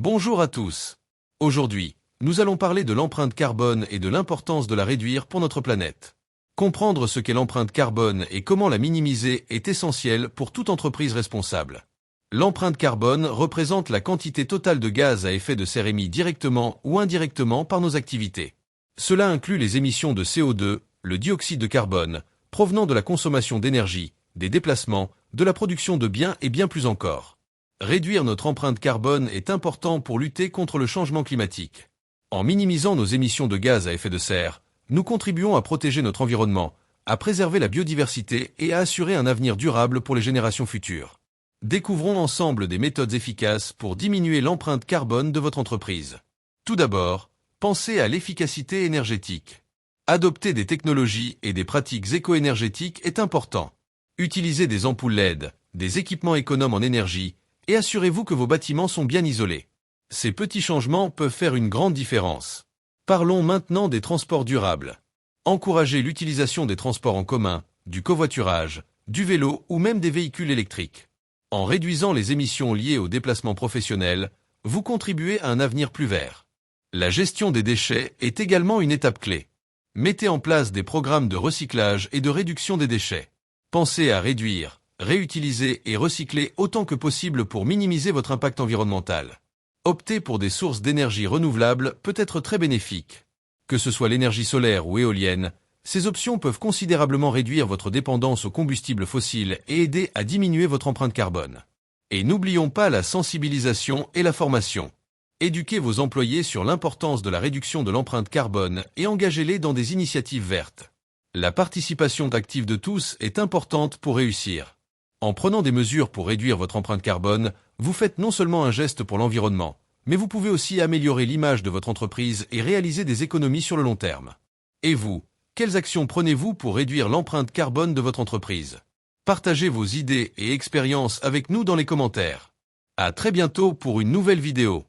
Bonjour à tous. Aujourd'hui, nous allons parler de l'empreinte carbone et de l'importance de la réduire pour notre planète. Comprendre ce qu'est l'empreinte carbone et comment la minimiser est essentiel pour toute entreprise responsable. L'empreinte carbone représente la quantité totale de gaz à effet de serre émis directement ou indirectement par nos activités. Cela inclut les émissions de CO2, le dioxyde de carbone, provenant de la consommation d'énergie, des déplacements, de la production de biens et bien plus encore. Réduire notre empreinte carbone est important pour lutter contre le changement climatique. En minimisant nos émissions de gaz à effet de serre, nous contribuons à protéger notre environnement, à préserver la biodiversité et à assurer un avenir durable pour les générations futures. Découvrons ensemble des méthodes efficaces pour diminuer l'empreinte carbone de votre entreprise. Tout d'abord, pensez à l'efficacité énergétique. Adopter des technologies et des pratiques éco-énergétiques est important. Utilisez des ampoules LED, des équipements économes en énergie, et assurez-vous que vos bâtiments sont bien isolés. Ces petits changements peuvent faire une grande différence. Parlons maintenant des transports durables. Encouragez l'utilisation des transports en commun, du covoiturage, du vélo ou même des véhicules électriques. En réduisant les émissions liées aux déplacements professionnels, vous contribuez à un avenir plus vert. La gestion des déchets est également une étape clé. Mettez en place des programmes de recyclage et de réduction des déchets. Pensez à réduire, réutiliser et recycler autant que possible pour minimiser votre impact environnemental. Opter pour des sources d'énergie renouvelables peut être très bénéfique. Que ce soit l'énergie solaire ou éolienne, ces options peuvent considérablement réduire votre dépendance aux combustibles fossiles et aider à diminuer votre empreinte carbone. Et n'oublions pas la sensibilisation et la formation. Éduquez vos employés sur l'importance de la réduction de l'empreinte carbone et engagez-les dans des initiatives vertes. La participation active de tous est importante pour réussir. En prenant des mesures pour réduire votre empreinte carbone, vous faites non seulement un geste pour l'environnement, mais vous pouvez aussi améliorer l'image de votre entreprise et réaliser des économies sur le long terme. Et vous, quelles actions prenez-vous pour réduire l'empreinte carbone de votre entreprise? Partagez vos idées et expériences avec nous dans les commentaires. À très bientôt pour une nouvelle vidéo.